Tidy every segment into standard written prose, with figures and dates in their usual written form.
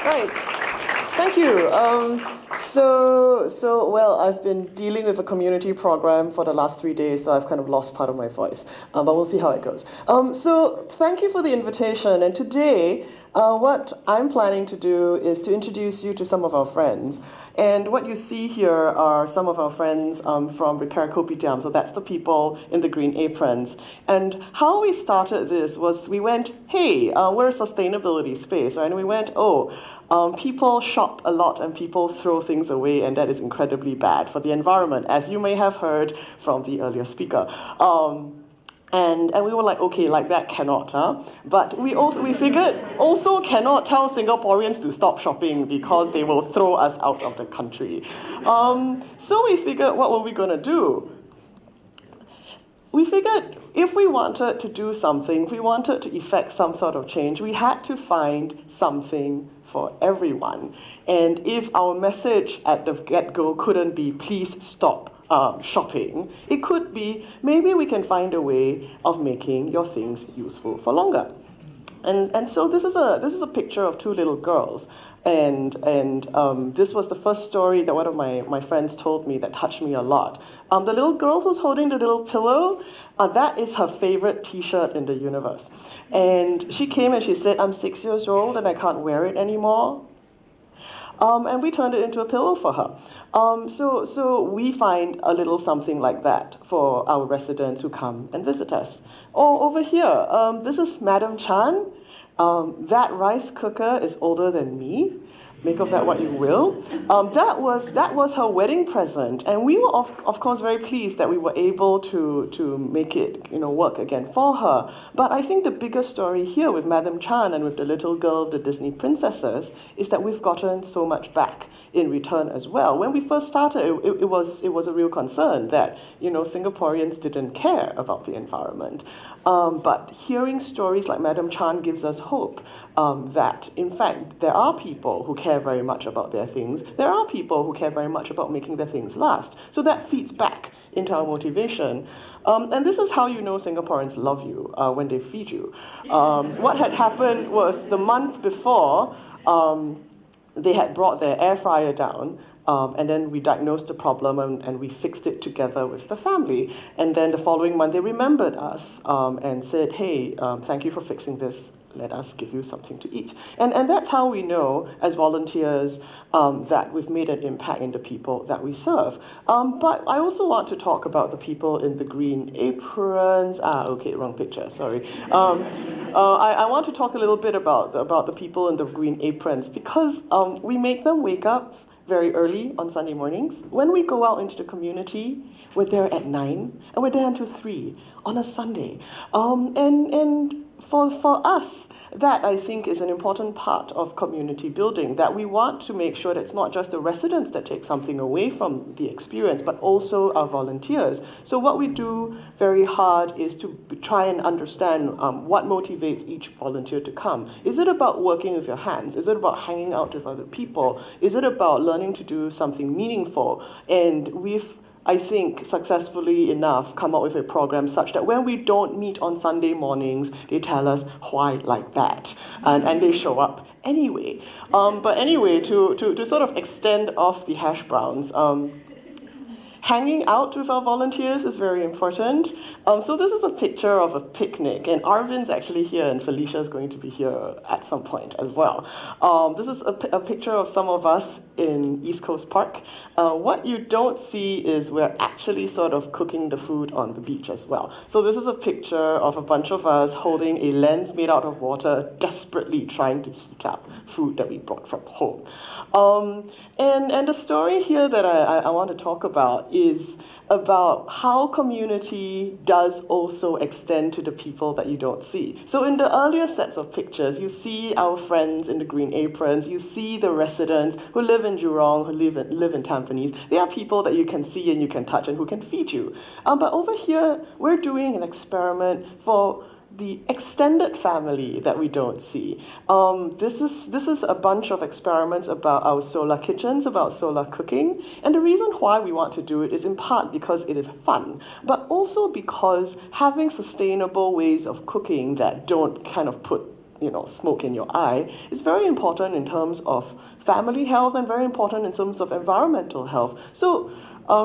Right. Thank you. Well, I've been dealing with a community program for the last 3 days, so I've kind of lost part of my voice, but we'll see how it goes. So thank you for the invitation, and today, what I'm planning to do is to introduce you to some of our friends. And what you see here are some of our friends from Repair Kopitiam, so that's the people in the green aprons. And how we started this was we went, hey, we're a sustainability space, right? And we went, people shop a lot and people throw things away, and that is incredibly bad for the environment, as you may have heard from the earlier speaker. And we were like, okay, like that cannot, huh? But we figured also cannot tell Singaporeans to stop shopping because they will throw us out of the country. So we figured, what were we gonna do? We figured if we wanted to do something, if we wanted to effect some sort of change, we had to find something for everyone. And if our message at the get-go couldn't be, please stop shopping, it could be, maybe we can find a way of making your things useful for longer. And so this is a picture of two little girls. And this was the first story that one of my friends told me that touched me a lot. The little girl who's holding the little pillow, that is her favorite t-shirt in the universe. And she came and she said, I'm 6 years old and I can't wear it anymore. And we turned it into a pillow for her. So we find a little something like that for our residents who come and visit us. Oh, over here, this is Madam Chan. That rice cooker is older than me. Make of that what you will. That was her wedding present, and we were of course very pleased that we were able to make it work again for her. But I think the bigger story here with Madam Chan and with the little girl, the Disney princesses, is that we've gotten so much back in return as well. When we first started, it was a real concern that Singaporeans didn't care about the environment. But hearing stories like Madam Chan gives us hope that, in fact, there are people who care very much about their things. There are people who care very much about making their things last. So that feeds back into our motivation. And this is how you know Singaporeans love you, when they feed you. What had happened was the month before, they had brought their air fryer down, and then we diagnosed the problem and we fixed it together with the family. And then the following month, they remembered us and said, hey, thank you for fixing this. Let us give you something to eat. And that's how we know, as volunteers, that we've made an impact in the people that we serve. But I also want to talk about the people in the green aprons. Okay, wrong picture, sorry. I want to talk a little bit about the people in the green aprons, because we make them wake up very early on Sunday mornings. When we go out into the community, we're there at 9, and we're there until 3 on a Sunday. And for us, that I think is an important part of community building, that we want to make sure that it's not just the residents that take something away from the experience, but also our volunteers. So what we do very hard is to try and understand what motivates each volunteer to come. Is it about working with your hands? Is it about hanging out with other people? Is it about learning to do something meaningful? And we've, I think, successfully enough come up with a program such that when we don't meet on Sunday mornings, they tell us why like that, and they show up anyway. But anyway, to sort of extend off the hash browns, hanging out with our volunteers is very important. So this is a picture of a picnic, and Arvin's actually here, and Felicia's going to be here at some point as well. This is a picture of some of us in East Coast Park. What you don't see is we're actually sort of cooking the food on the beach as well. So this is a picture of a bunch of us holding a lens made out of water, desperately trying to heat up food that we brought from home. And the story here that I want to talk about is about how community does also extend to the people that you don't see. So in the earlier sets of pictures, you see our friends in the green aprons, you see the residents who live in Jurong, who live in Tampines. They are people that you can see and you can touch and who can feed you. But over here, we're doing an experiment for the extended family that we don't see. This is a bunch of experiments about our solar kitchens, about solar cooking. And the reason why we want to do it is in part because it is fun, but also because having sustainable ways of cooking that don't kind of put smoke in your eye, is very important in terms of family health and very important in terms of environmental health. So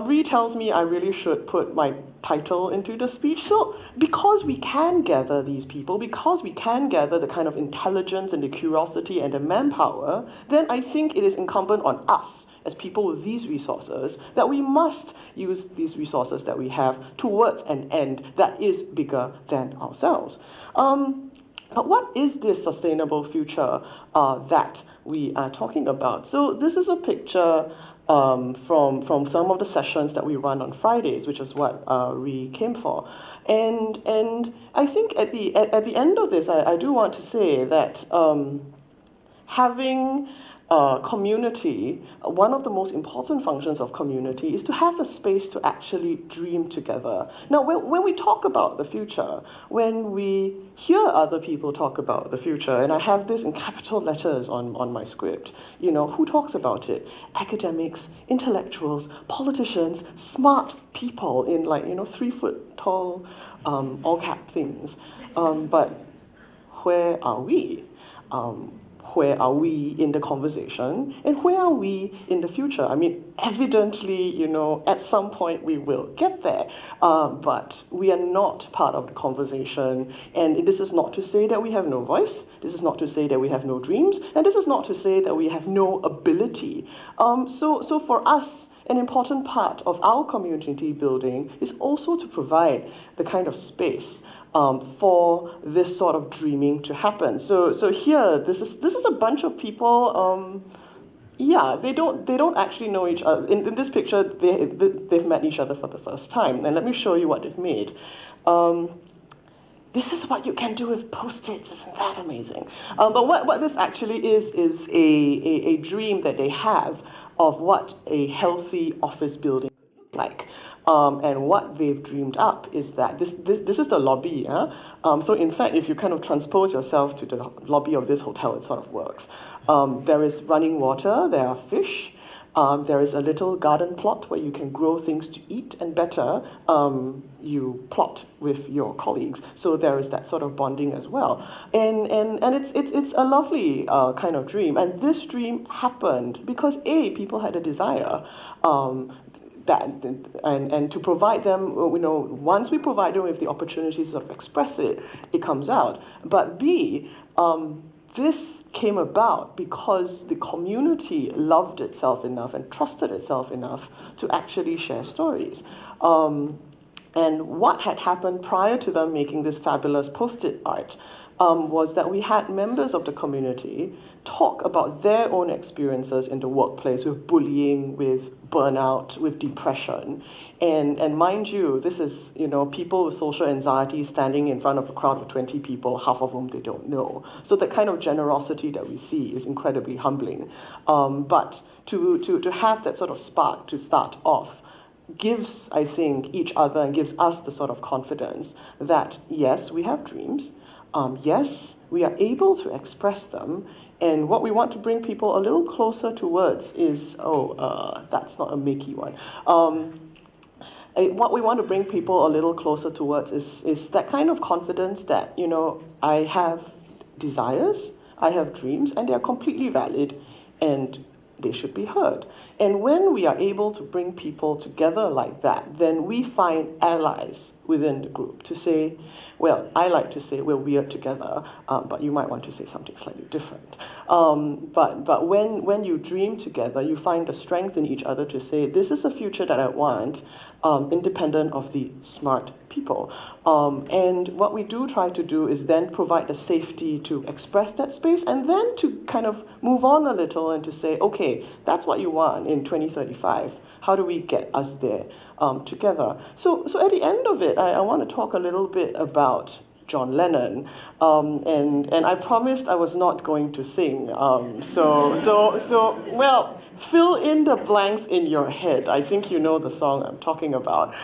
Ree tells me I really should put my title into the speech. So because we can gather these people, because we can gather the kind of intelligence and the curiosity and the manpower, then I think it is incumbent on us as people with these resources that we must use these resources that we have towards an end that is bigger than ourselves. But what is this sustainable future that we are talking about? So this is a picture from some of the sessions that we run on Fridays, which is what we came for. And I think at the end of this, I do want to say that having community, one of the most important functions of community is to have the space to actually dream together. Now, when we talk about the future, when we hear other people talk about the future, and I have this in capital letters on my script, who talks about it? Academics, intellectuals, politicians, smart people in 3-foot tall all cap things. But where are we? Where are we in the conversation, and where are we in the future? I mean, evidently, at some point we will get there, but we are not part of the conversation. And this is not to say that we have no voice. This is not to say that we have no dreams, and this is not to say that we have no ability. So for us, an important part of our community building is also to provide the kind of space for this sort of dreaming to happen. So here, this is a bunch of people. They don't actually know each other. In this picture, they've met each other for the first time. And let me show you what they've made. This is what you can do with Post-its. Isn't that amazing? But what this actually is a dream that they have of what a healthy office building could look like. And what they've dreamed up is that this is the lobby. So in fact, if you kind of transpose yourself to the lobby of this hotel, it sort of works. There is running water, there are fish, there is a little garden plot where you can grow things to eat, and better, you plot with your colleagues. So there is that sort of bonding as well. And it's a lovely kind of dream. And this dream happened because people had a desire. And to provide them, once we provide them with the opportunity to sort of express it, it comes out. But B, this came about because the community loved itself enough and trusted itself enough to actually share stories. And what had happened prior to them making this fabulous Post-it art was that we had members of the community talk about their own experiences in the workplace with bullying, with burnout, with depression. And mind you, this is, people with social anxiety standing in front of a crowd of 20 people, half of whom they don't know. So the kind of generosity that we see is incredibly humbling. But to have that sort of spark to start off gives, I think, each other and gives us the sort of confidence that, yes, we have dreams. Yes, we are able to express them. And what we want to bring people a little closer towards is, that's not a Mickey one. What we want to bring people a little closer towards is that kind of confidence that, I have desires, I have dreams, and they are completely valid, and they should be heard. And when we are able to bring people together like that, then we find allies within the group to say, well, I like to say we're weird together, but you might want to say something slightly different. But when you dream together, you find the strength in each other to say, this is a future that I want, independent of the smart people. And what we do try to do is then provide the safety to express that space and then to kind of move on a little and to say, okay, that's what you want in 2035. How do we get us there together? So at the end of it, I want to talk a little bit about John Lennon, and I promised I was not going to sing. Well, fill in the blanks in your head. I think you know the song I'm talking about.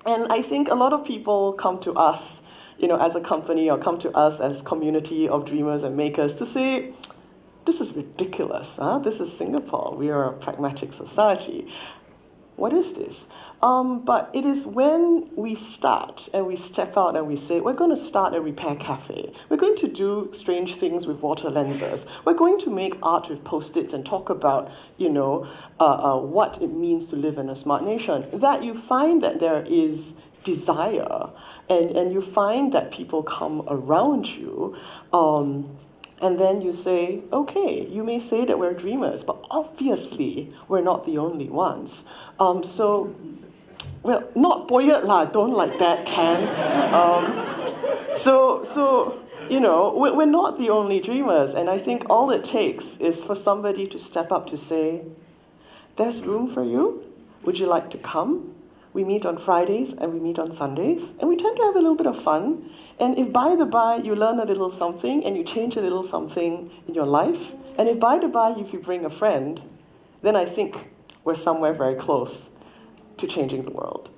And I think a lot of people come to us, as a company, or come to us as community of dreamers and makers to say, this is ridiculous. This is Singapore. We are a pragmatic society. what is this? But it is when we start and we step out and we say, we're going to start a repair cafe. We're going to do strange things with water lenses. We're going to make art with Post-its and talk about, what it means to live in a smart nation. That you find that there is desire, and you find that people come around you. And then you say, okay, you may say that we're dreamers, but obviously we're not the only ones. Well, not boyet lah, don't like that, Ken. We're not the only dreamers, and I think all it takes is for somebody to step up to say, there's room for you, would you like to come? We meet on Fridays and we meet on Sundays, and we tend to have a little bit of fun. And if by the by you learn a little something and you change a little something in your life, and if by the by if you bring a friend, then I think we're somewhere very close to changing the world.